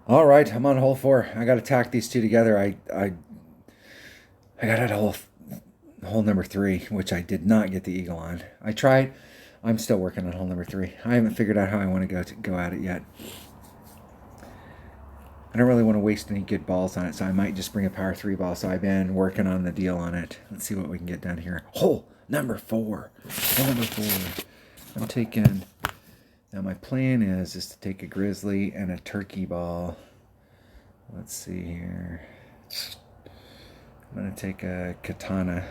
All right, I'm on hole 4. I got to tack these two together. I got at hole number 3, which I did not get the eagle on. I tried. I'm still working on hole number 3. I haven't figured out how I want to go at it yet. I don't really want to waste any good balls on it, so I might just bring a power 3 ball. So I've been working on the deal on it. Let's see what we can get done here. Hole number 4. Hole number 4. I'm taking. Now my plan is to take a grizzly and a turkey ball. Let's see here. I'm going to take a katana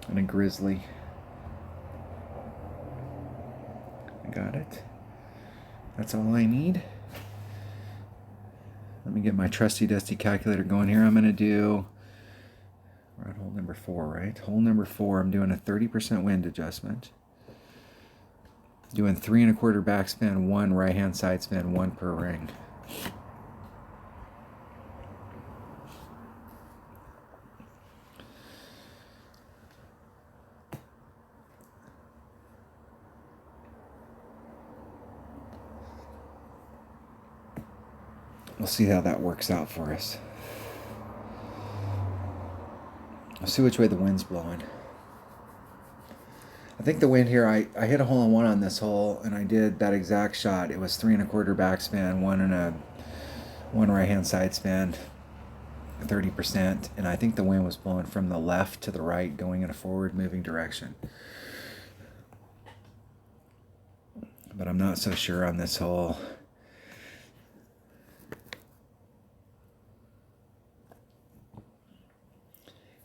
and a grizzly. I got it. That's all I need. Let me get my trusty dusty calculator going here. I'm going to do, we're on hole number 4, right? Hole number 4, I'm doing a 30% wind adjustment. Doing 3 1/4 backspin, 1 right hand side spin, 1 per ring. We'll see how that works out for us. We'll see which way the wind's blowing. I think the wind here, I hit a hole in one on this hole, and I did that exact shot. It was 3 1/4 backspin, 1 right hand side spin, 30%, and I think the wind was blowing from the left to the right, going in a forward moving direction. But I'm not so sure on this hole.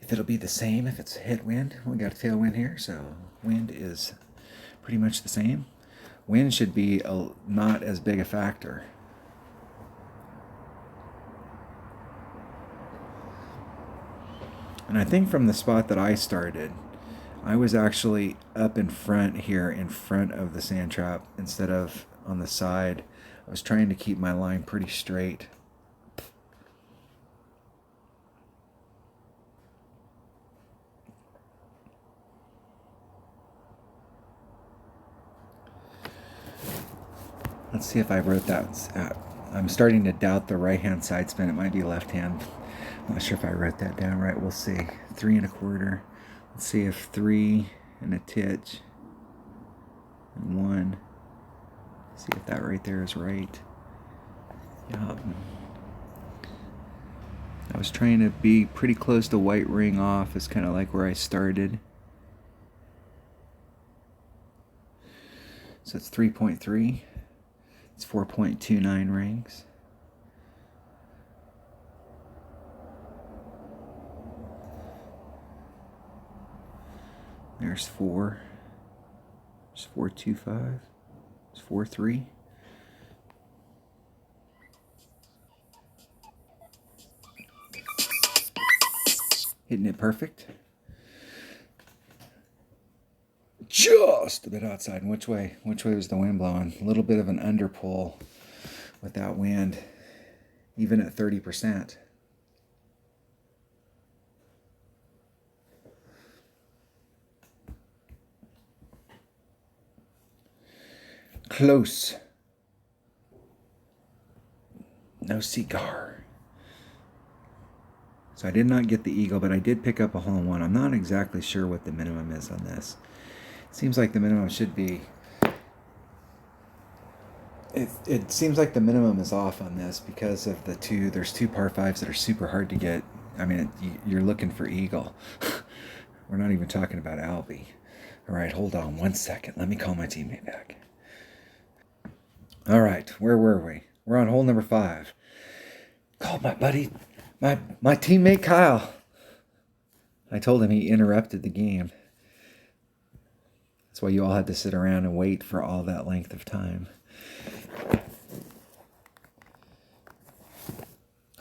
If it'll be the same if it's hit wind. We got a tailwind here, so wind is pretty much the same. Wind should be not as big a factor. And I think from the spot that I started, I was actually up in front here, in front of the sand trap, instead of on the side. I was trying to keep my line pretty straight. Let's see if I wrote that. I'm starting to doubt the right-hand side spin. It might be left-hand. I'm not sure if I wrote that down right. We'll see. 3 1/4. Let's see if 3 and a titch and 1. See if that right there is right. Yeah. I was trying to be pretty close to white ring off. It's kind of like where I started. So it's 3.3. It's 4.29 rings. There's 4. There's 4.25. There's 4.3. Hitting it perfect. Just a bit outside. And which way? Which way was the wind blowing? A little bit of an underpull with that wind, even at 30%. Close. No cigar. So I did not get the eagle, but I did pick up a hole in one. I'm not exactly sure what the minimum is on this. It seems like the minimum should be... It seems like the minimum is off on this because of the two... There's 2 par 5s that are super hard to get. I mean, you're looking for eagle. We're not even talking about Albie. All right, hold on 1 second. Let me call my teammate back. All right, where were we? We're on hole number 5. Called my buddy... My teammate Kyle. I told him he interrupted the game. That's why you all had to sit around and wait for all that length of time.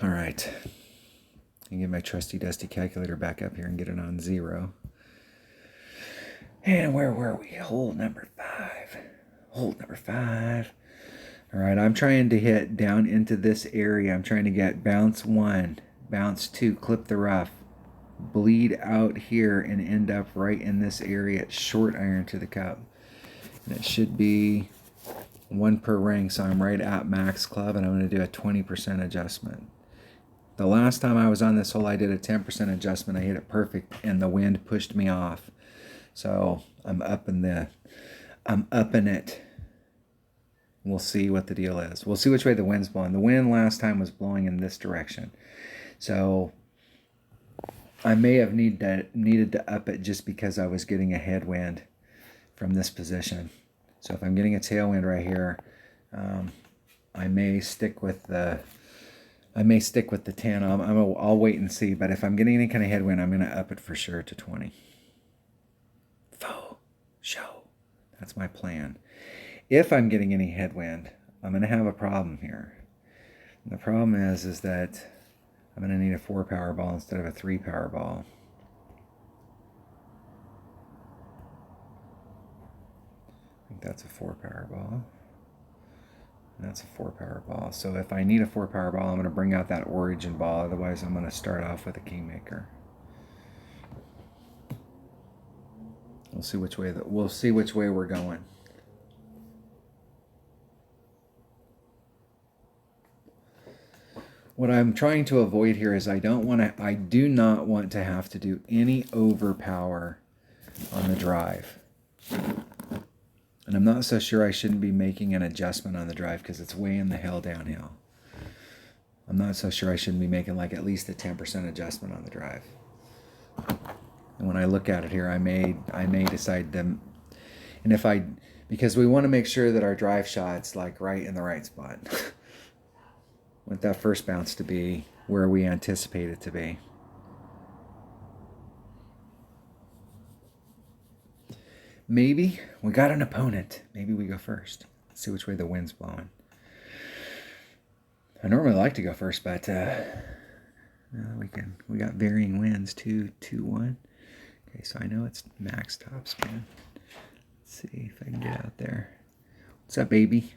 All right. I can get my trusty dusty calculator back up here and get it on 0. And where were we? Hole number 5. Hole number 5. All right, I'm trying to hit down into this area. I'm trying to get bounce 1, bounce 2, clip the rough, bleed out here, and end up right in this area at short iron to the cup. And it should be 1 per ring, so I'm right at max club, and I'm going to do a 20% adjustment. The last time I was on this hole, I did a 10% adjustment. I hit it perfect, and the wind pushed me off. So I'm upping it. We'll see what the deal is. We'll see which way the wind's blowing. The wind last time was blowing in this direction. So I may have needed to up it just because I was getting a headwind from this position. So if I'm getting a tailwind right here, I may stick with the 10. I'll wait and see. But if I'm getting any kind of headwind, I'm going to up it for sure to 20. Faux show. That's my plan. If I'm getting any headwind, I'm going to have a problem here. And the problem is that I'm going to need a 4 power ball instead of a 3 power ball. I think that's a 4 power ball. And that's a 4 power ball. So if I need a 4 power ball, I'm going to bring out that origin ball. Otherwise, I'm going to start off with a kingmaker. We'll see which way we're going. What I'm trying to avoid here is I do not want to have to do any overpower on the drive. And I'm not so sure I shouldn't be making an adjustment on the drive because it's way in the hell downhill. I'm not so sure I shouldn't be making like at least a 10% adjustment on the drive. And when I look at it here, I may decide them, and because we want to make sure that our drive shot's like right in the right spot. Want that first bounce to be where we anticipate it to be. Maybe we got an opponent. Maybe we go first. Let's see which way the wind's blowing. I normally like to go first, but we got varying winds. 2, 2, 1. Okay, so I know it's max top spin. Let's see if I can get out there. What's up, baby?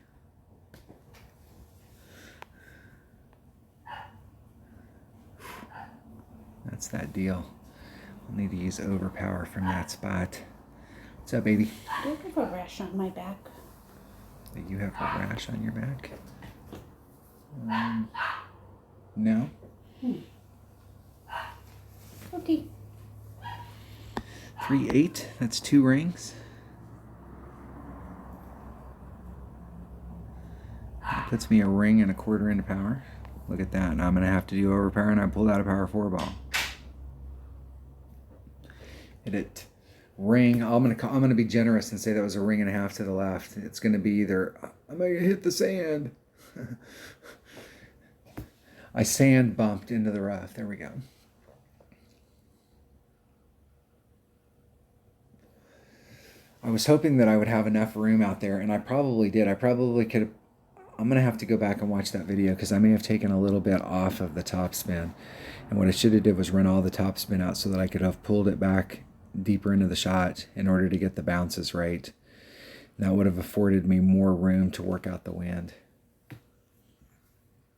That's that deal. I'll need to use overpower from that spot. What's up, baby? Do you have a rash on my back? Do you have a rash on your back? No. Okay. 3, 8. That's 2 rings. That puts me a ring and a quarter into power. Look at that. Now I'm going to have to do overpower, and I pulled out a power 4 ball. Hit it. Ring. I'm gonna be generous and say that was a ring and a half to the left. It's gonna be either I'm gonna hit the sand. I sand bumped into the rough. There we go. I was hoping that I would have enough room out there, and I probably did. I probably could have. I'm gonna have to go back and watch that video because I may have taken a little bit off of the top spin, and what I should have did was run all the top spin out so that I could have pulled it back deeper into the shot in order to get the bounces right. That would have afforded me more room to work out the wind.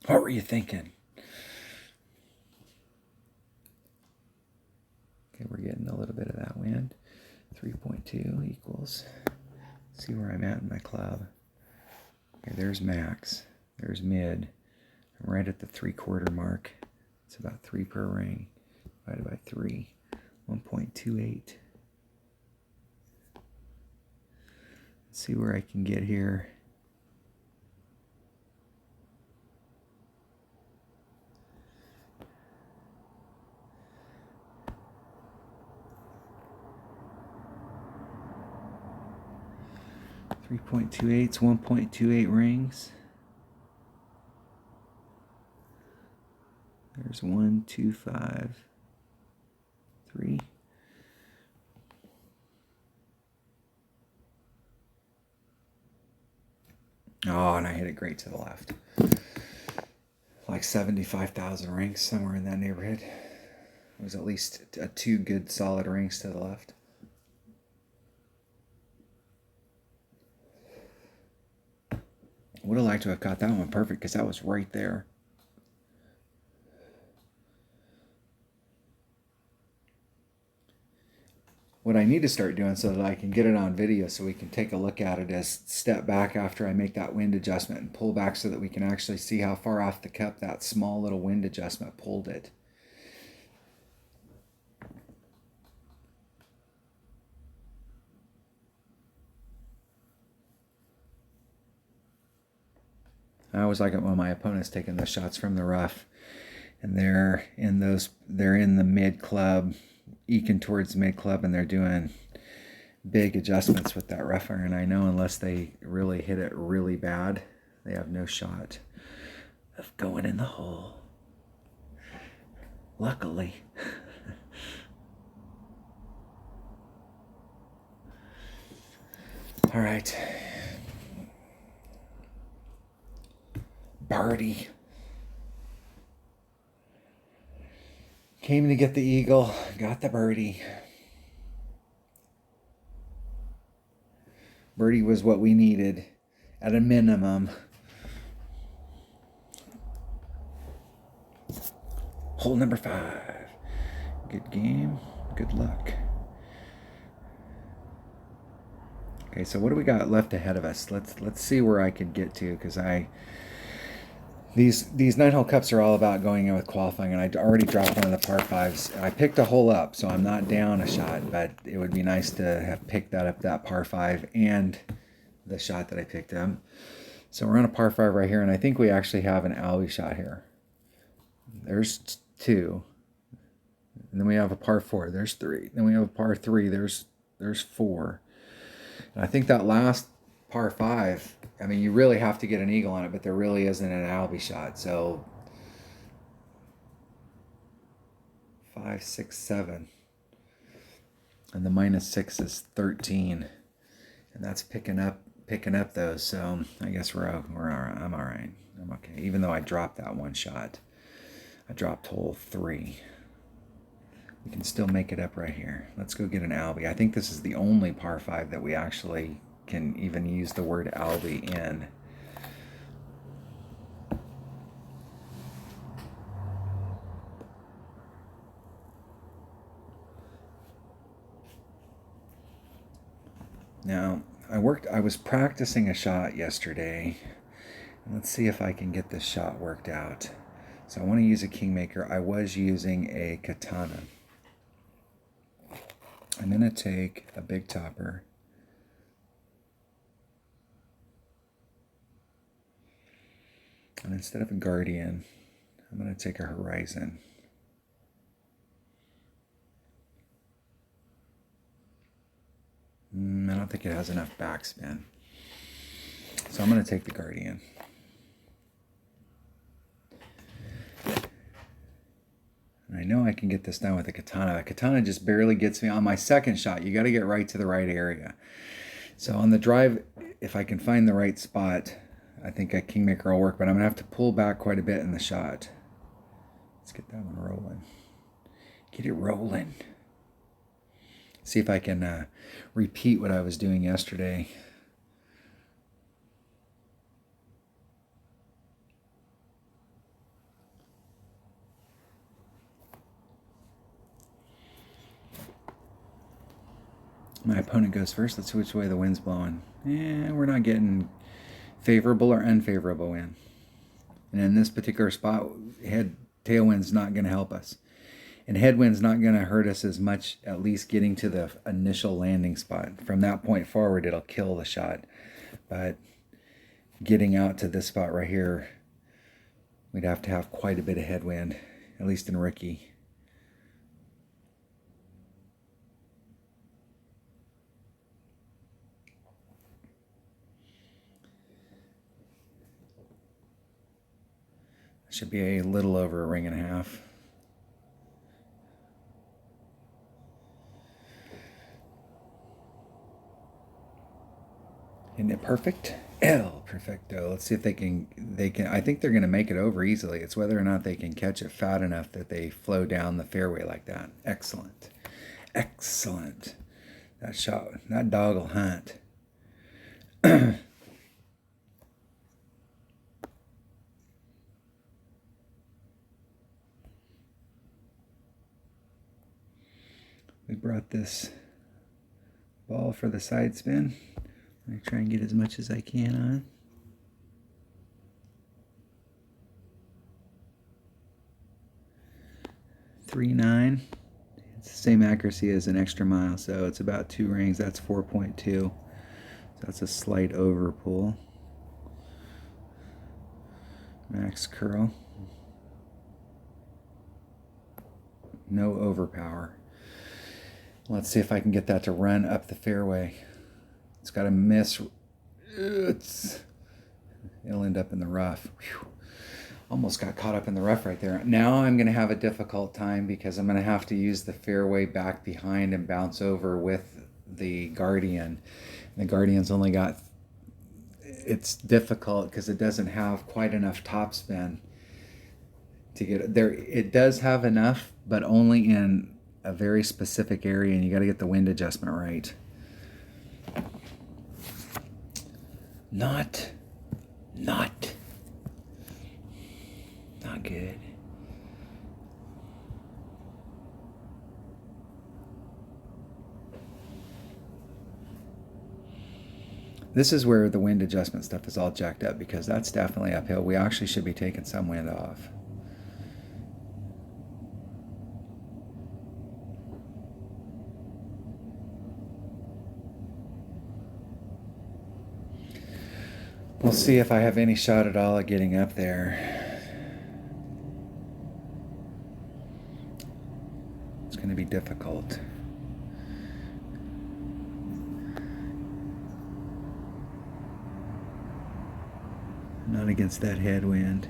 What were you thinking? Okay, we're getting a little bit of that wind. 3.2 equals. Let's see where I'm at in my club. Okay, there's max. There's mid. I'm right at the 3/4 mark. It's about 3 per ring divided by 3. 1.28. Let's see where I can get here. .28's 1.28 rings. There's 1, 2, 5. 3. Oh, and I hit it great to the left. Like 75,000 rings, somewhere in that neighborhood. It was at least 2 good solid rings to the left. Would have liked to have caught that one perfect because that was right there. What what I need to start doing so that I can get it on video so we can take a look at it is step back after I make that wind adjustment and pull back so that we can actually see how far off the cup that small little wind adjustment pulled it. I always like it when my opponent's taking the shots from the rough and they're in the mid club, eking towards mid club, and they're doing big adjustments with that rough iron. I know unless they really hit it really bad, they have no shot of going in the hole. Luckily. All right. Birdie. Came to get the eagle, got the birdie. Birdie was what we needed at a minimum. Hole number 5. Good game, good luck. Okay, so what do we got left ahead of us? Let's see where I could get to, because these 9-hole cups are all about going in with qualifying, and I already dropped one of the par 5s. I picked a hole up, so I'm not down a shot, but it would be nice to have picked that up, that par 5, and the shot that I picked up. So we're on a par 5 right here, and I think we actually have an Albie shot here. There's 2. And then we have a par 4. There's 3. Then we have a par 3. There's 4. And I think that last par 5, I mean, you really have to get an eagle on it, but there really isn't an Albie shot. So 5, 6, 7. And the -6 is 13. And that's picking up those. So I guess I'm all right. I'm okay. Even though I dropped that one shot. I dropped hole 3. We can still make it up right here. Let's go get an Albie. I think this is the only par 5 that we actually can even use the word Albie in. Now, I was practicing a shot yesterday. Let's see if I can get this shot worked out. So I want to use a Kingmaker. I was using a Katana. I'm going to take a big topper. And instead of a Guardian, I'm going to take a Horizon. I don't think it has enough backspin. So I'm going to take the Guardian. And I know I can get this done with the Katana. The Katana just barely gets me on my second shot. You got to get right to the right area. So on the drive, if I can find the right spot, I think a Kingmaker will work, but I'm going to have to pull back quite a bit in the shot. Let's get that one rolling. Get it rolling. See if I can repeat what I was doing yesterday. My opponent goes first. Let's see which way the wind's blowing. Yeah, we're not getting favorable or unfavorable wind. And in this particular spot, tailwind's not going to help us. And headwind's not going to hurt us as much, at least getting to the initial landing spot. From that point forward, it'll kill the shot. But getting out to this spot right here, we'd have to have quite a bit of headwind, at least in rookie. Should be a little over a ring and a half. Isn't it perfect? El perfecto. Let's see if they can, I think they're going to make it over easily. It's whether or not they can catch it fat enough that they flow down the fairway like that. Excellent. Excellent. That shot, that dog will hunt. We brought this ball for the side spin. I'm going to try and get as much as I can on. .39. It's the same accuracy as an extra mile, so it's about 2 rings. That's 4.2. So that's a slight over pull. Max curl. No overpower. Let's see if I can get that to run up the fairway. It's got to miss. It'll end up in the rough. Whew. Almost got caught up in the rough right there. Now I'm going to have a difficult time because I'm going to have to use the fairway back behind and bounce over with the Guardian. The Guardian's only got, it's difficult because it doesn't have quite enough topspin to get it there. It does have enough, but only in a very specific area, and you got to get the wind adjustment right. Not good. This is where the wind adjustment stuff is all jacked up because that's definitely uphill. We actually should be taking some wind off. We'll see if I have any shot at all at getting up there. It's going to be difficult. Not against that headwind.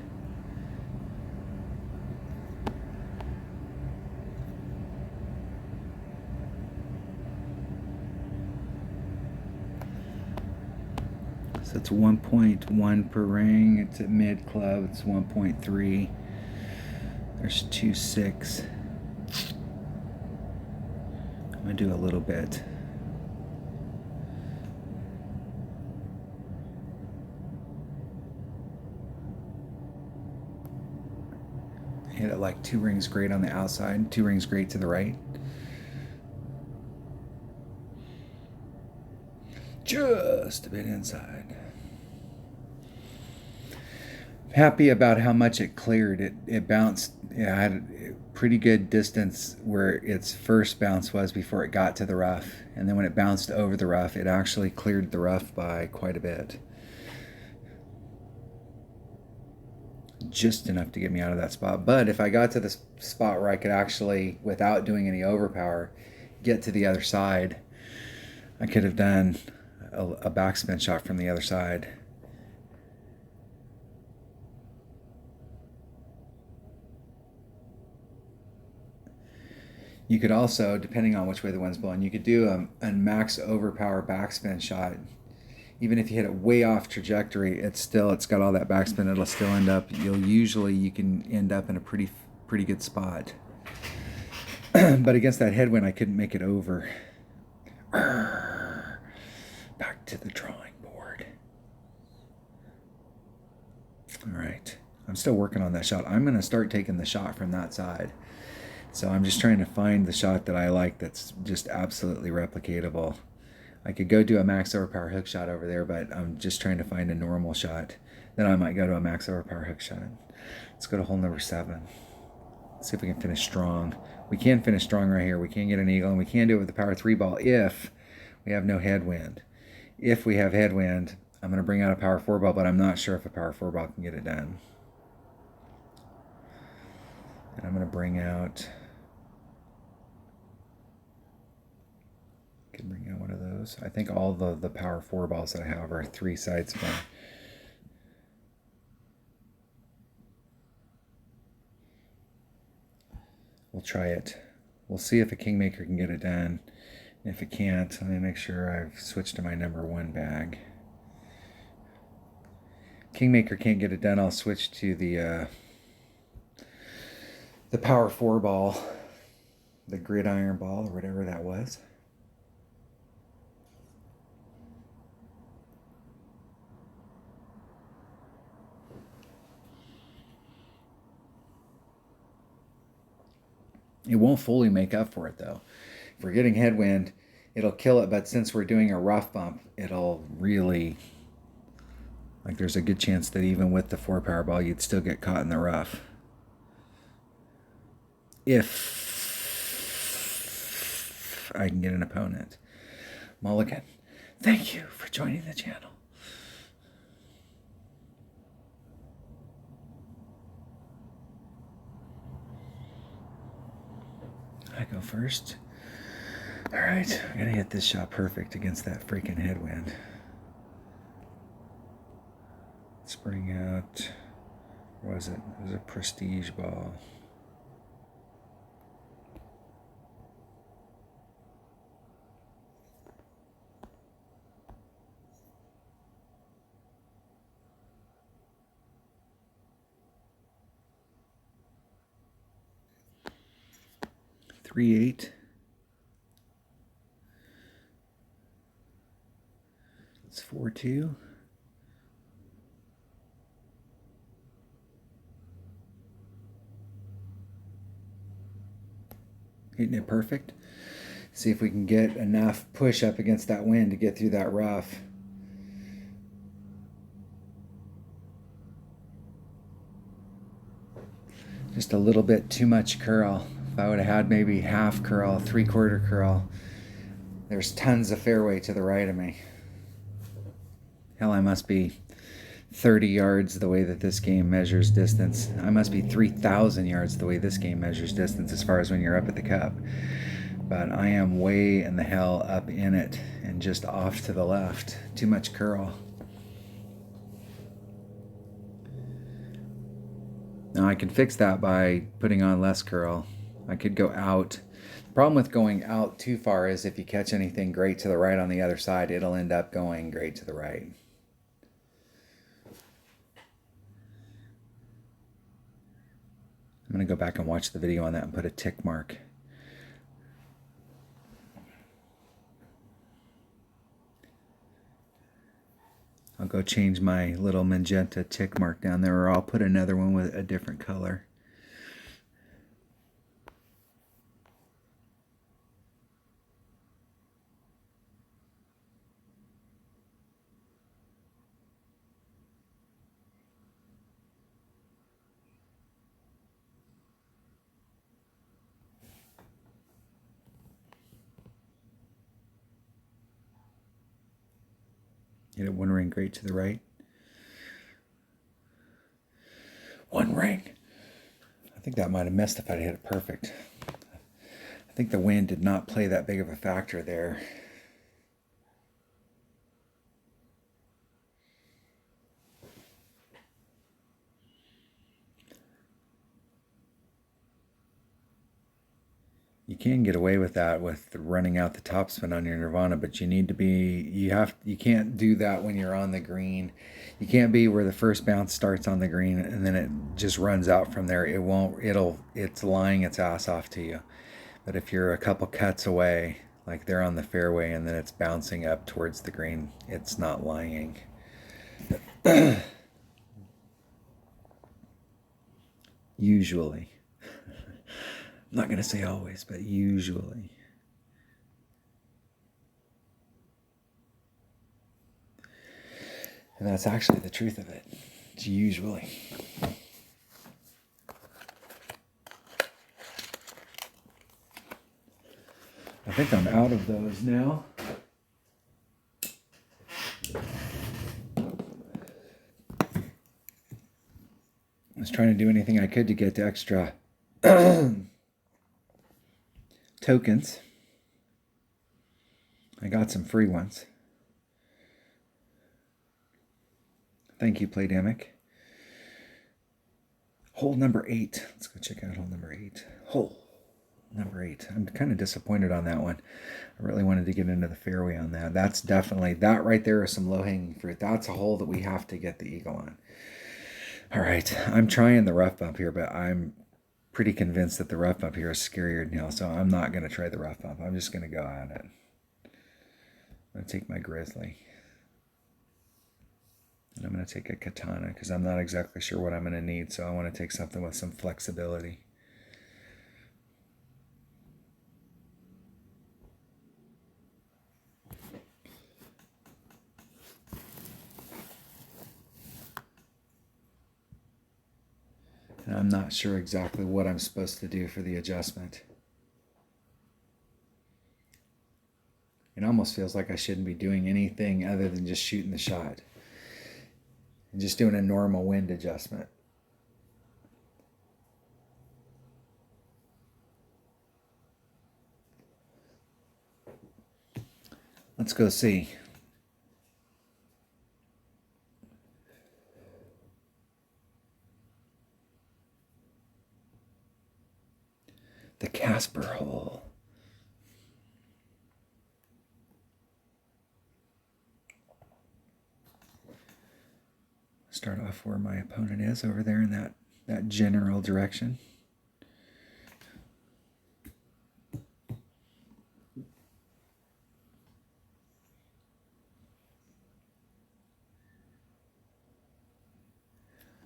So it's 1.1 per ring. It's at mid club. It's 1.3. There's 2.6. I'm gonna do a little bit. Hit it like 2 rings great on the outside, 2 rings great to the right. Just a bit inside. Happy about how much it cleared. It bounced. It had a pretty good distance where its first bounce was before it got to the rough, and then when it bounced over the rough, it actually cleared the rough by quite a bit. Just enough to get me out of that spot. But if I got to the spot where I could actually, without doing any overpower, get to the other side, I could have done a backspin shot from the other side. You could also, depending on which way the wind's blowing, you could do a max overpower backspin shot. Even if you hit it way off trajectory, it's got all that backspin. It'll still end up. You can end up in a pretty good spot. But against that headwind, I couldn't make it over. Back to the drawing board. All right, I'm still working on that shot. I'm going to start taking the shot from that side. So I'm just trying to find the shot that I like that's just absolutely replicatable. I could go do a max overpower hook shot over there, but I'm just trying to find a normal shot. Then I might go to a max overpower hook shot. Let's go to hole number 7. Let's see if we can finish strong. We can finish strong right here. We can get an eagle, and we can do it with the power 3 ball if we have no headwind. If we have headwind, I'm going to bring out a power 4 ball, but I'm not sure if a power 4 ball can get it done. And I'm going to bring out... Can bring out one of those. I think all the power 4 balls that I have are 3 side spin. We'll try it. We'll see if a Kingmaker can get it done. If it can't, let me make sure I've switched to my number 1 bag. Kingmaker can't get it done. I'll switch to the power 4 ball, the gridiron ball, or whatever that was. It won't fully make up for it, though. If we're getting headwind, it'll kill it, but since we're doing a rough bump, it'll really, like there's a good chance that even with the 4 power ball, you'd still get caught in the rough. If I can get an opponent. Mulligan, thank you for joining the channel. I go first. All right, I'm gonna hit this shot perfect against that freaking headwind. Spring out. What was it? It was a prestige ball. Three, 8. It's 4, 2. Hitting it perfect. See if we can get enough push up against that wind to get through that rough. Just a little bit too much curl. If I would have had maybe half curl, 3/4 curl, there's tons of fairway to the right of me. Hell, I must be 30 yards the way that this game measures distance. I must be 3,000 yards the way this game measures distance as far as when you're up at the cup. But I am way in the hell up in it and just off to the left. Too much curl. Now I can fix that by putting on less curl. I could go out. The problem with going out too far is if you catch anything great to the right on the other side, it'll end up going great to the right. I'm going to go back and watch the video on that and put a tick mark. I'll go change my little magenta tick mark down there, or I'll put another one with a different color. Hit it one ring great to the right. One ring. I think that might have missed if I'd hit it perfect. I think the wind did not play that big of a factor there. You can get away with that with running out the topspin on your Nirvana, but you need to be, you can't do that when you're on the green. You can't be where the first bounce starts on the green and then it just runs out from there. It's lying its ass off to you. But if you're a couple cuts away, like they're on the fairway and then it's bouncing up towards the green, it's not lying. Usually. I'm not going to say always, but usually. And that's actually the truth of it. It's usually. I think I'm out of those now. I was trying to do anything I could to get extra tokens. I got some free ones. Thank you, Playdemic. Hole number 8. Let's go check out hole number 8. Hole number 8. I'm kind of disappointed on that one. I really wanted to get into the fairway on that. That's definitely, that right there is some low-hanging fruit. That's a hole that we have to get the eagle on. All right, I'm trying the rough bump here, but I'm pretty convinced that the rough bump here is scarier than hell, so I'm not going to try the rough bump. I'm just going to go at it. I'm going to take my grizzly. And I'm going to take a katana because I'm not exactly sure what I'm going to need, so I want to take something with some flexibility. And I'm not sure exactly what I'm supposed to do for the adjustment. It almost feels like I shouldn't be doing anything other than just shooting the shot and just doing a normal wind adjustment. Let's go see. The Casper hole. Start off where my opponent is, over there in that general direction.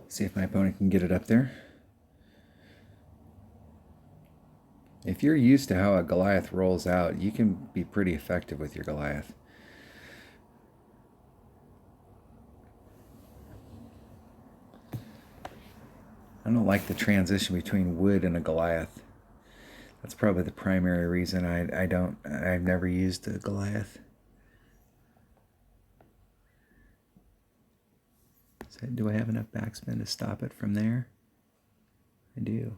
See if my opponent can get it up there. If you're used to how a Goliath rolls out, you can be pretty effective with your Goliath. I don't like the transition between wood and a Goliath. That's probably the primary reason I've never used a Goliath. So do I have enough backspin to stop it from there? I do.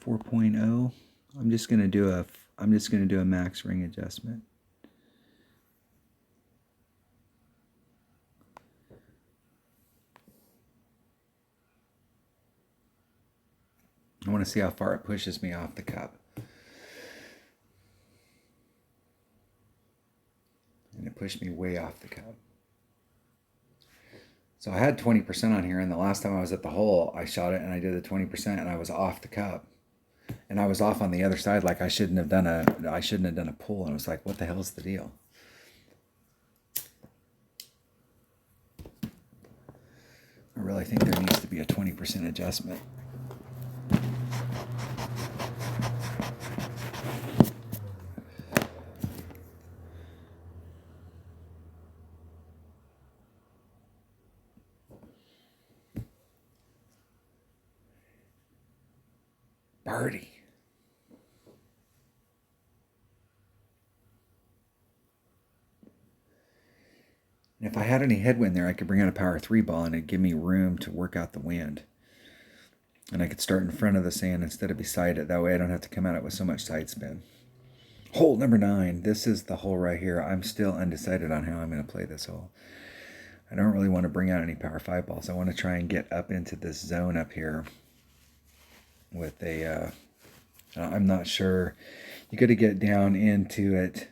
.0. I'm just gonna do a max ring adjustment. I want to see how far it pushes me off the cup. And it pushed me way off the cup. So I had 20% on here, and the last time I was at the hole, I shot it and I did the 20% and I was off the cup. And I was off on the other side, like I shouldn't have done a pull, and I was like, what the hell's the deal? I really think there needs to be a 20% adjustment. Birdie. And if I had any headwind there, I could bring out a power 3 ball and it'd give me room to work out the wind. And I could start in front of the sand instead of beside it. That way I don't have to come at it with so much side spin. Hole number 9. This is the hole right here. I'm still undecided on how I'm going to play this hole. I don't really want to bring out any power 5 balls. I want to try and get up into this zone up here with a, I'm not sure. You got to get down into it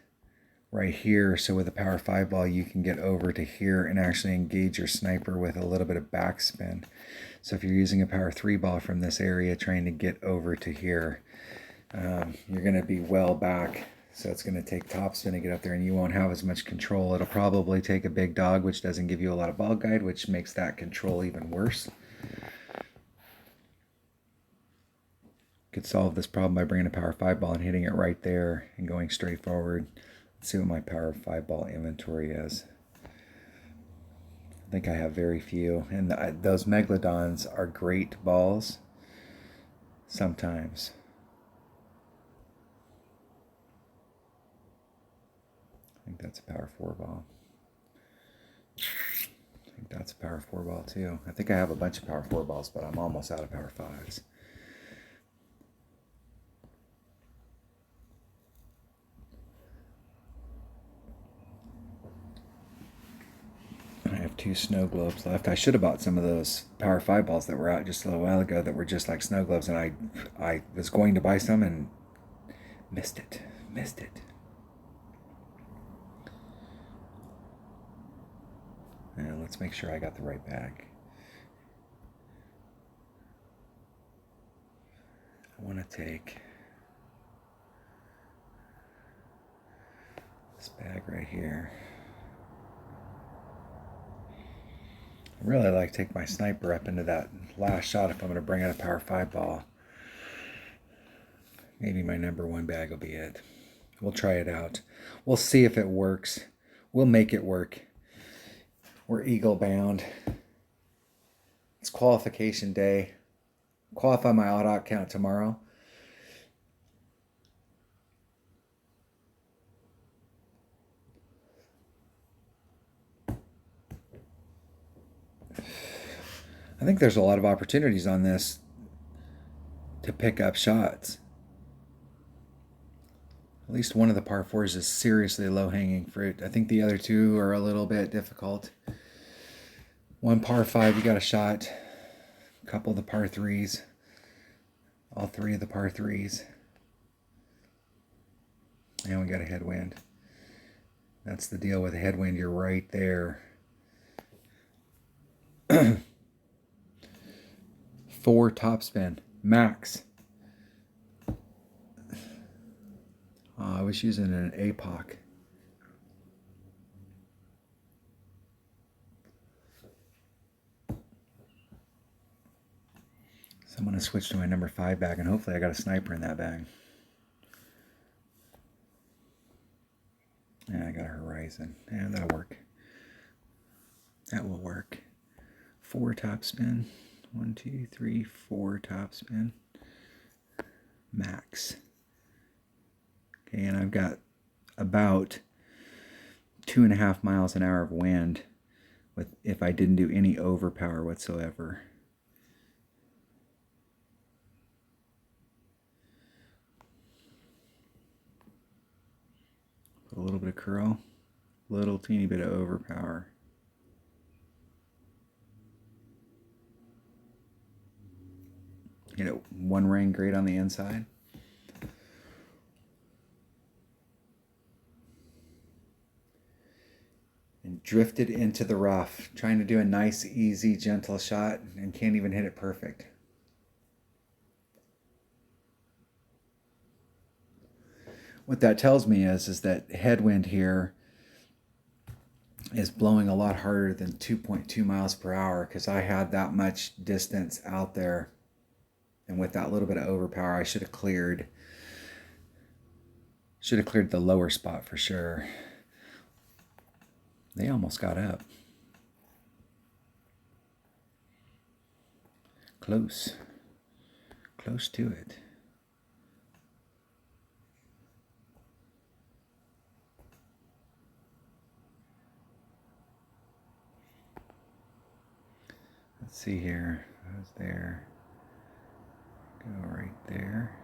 right here, so with a power 5 ball you can get over to here and actually engage your sniper with a little bit of backspin. So if you're using a power 3 ball from this area trying to get over to here, you're going to be well back, so it's going to take topspin to get up there, and you won't have as much control. It'll probably take a big dog, which doesn't give you a lot of ball guide, which makes that control even worse. Could solve this problem by bringing a power 5 ball and hitting it right there and going straight forward. Let's see what my power 5 ball inventory is. I think I have very few, and those Megalodons are great balls sometimes. I think that's a power 4 ball. I think that's a power 4 ball too. I think I have a bunch of power 4 balls, but I'm almost out of power 5s. I have 2 snow globes left. I should have bought some of those power 5 balls that were out just a little while ago that were just like snow globes, and I was going to buy some and missed it. And let's make sure I got the right bag. I want to take this bag right here. really like to take my sniper up into that last shot if I'm going to bring out a power 5 ball. Maybe my number 1 bag will be it. We'll try it out. We'll see if it works. We'll make it work. We're eagle bound. It's qualification day. Qualify my auto count tomorrow. I think there's a lot of opportunities on this to pick up shots. At least one of the par 4s is seriously low-hanging fruit. I think the other 2 are a little bit difficult. One par 5, you got a shot. A couple of the par 3s. All 3 of the par 3s. And we got a headwind. That's the deal with a headwind. You're right there. 4 topspin. Max. I was using an APOC. So I'm going to switch to my number 5 bag, and hopefully I got a sniper in that bag. Yeah, I got a Horizon. Yeah, that'll work. That will work. 4 topspin. 1, 2, 3, 4 topspin. Max. Okay, and I've got about 2.5 miles an hour of wind if I didn't do any overpower whatsoever. Put a little bit of curl, little teeny bit of overpower. You know, 1 ring great on the inside. And drifted into the rough, trying to do a nice, easy, gentle shot, and can't even hit it perfect. What that tells me is that headwind here is blowing a lot harder than 2.2 miles per hour, because I had that much distance out there. And with that little bit of overpower, I should have cleared the lower spot for sure. They almost got up. Close. Close to it. Let's see here. I was there. Go right there.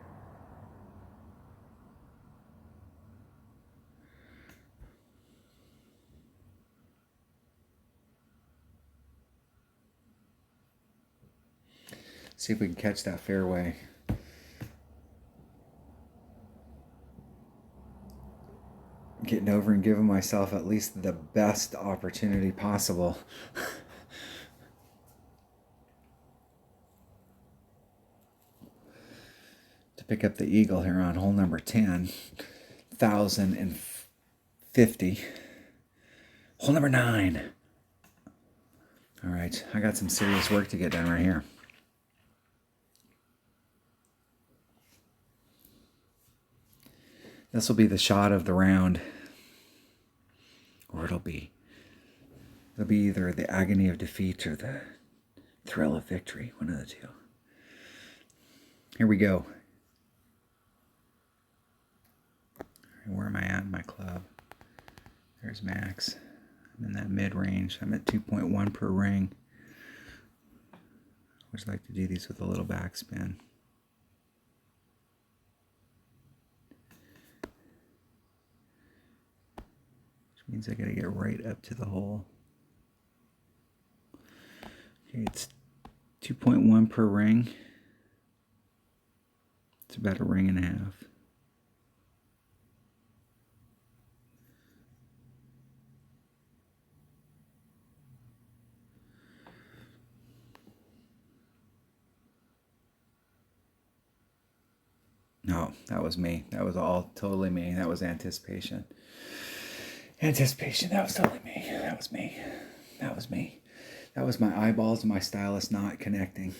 See if we can catch that fairway. Getting over and giving myself at least the best opportunity possible. To pick up the eagle here on hole number 10. 1,050. Hole number 9. All right, I got some serious work to get done right here. This will be the shot of the round, or it'll be either the agony of defeat or the thrill of victory, one of the two. Here we go. Where am I at in my club? There's max. I'm in that mid-range. I'm at 2.1 per ring. I always like to do these with a little backspin. Which means I gotta get right up to the hole. Okay, it's 2.1 per ring. It's about a ring and a half. No, that was me. That was all totally me. That was anticipation. Anticipation, that was totally me. That was me. That was me. That was my eyeballs and my stylus not connecting.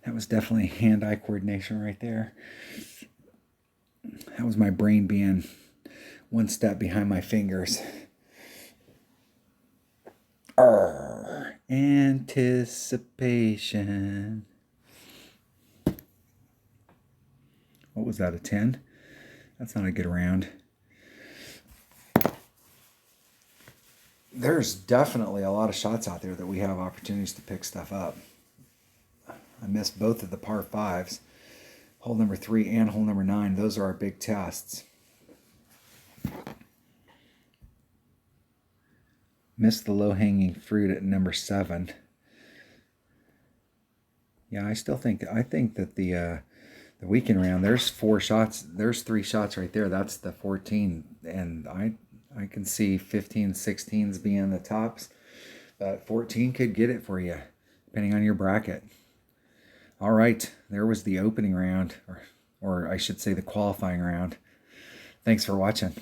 That was definitely hand-eye coordination right there. That was my brain being one step behind my fingers. Anticipation. What was that, a 10? That's not a good round. There's definitely a lot of shots out there that we have opportunities to pick stuff up. I missed both of the par 5s. Hole number 3 and hole number 9. Those are our big tests. Missed the low-hanging fruit at number 7. Yeah, I think that the weekend round, there's 4 shots. There's 3 shots right there. That's the 14, and I can see 15, 16s being the tops. But 14 could get it for you, depending on your bracket. All right, there was the opening round, or I should say the qualifying round. Thanks for watching.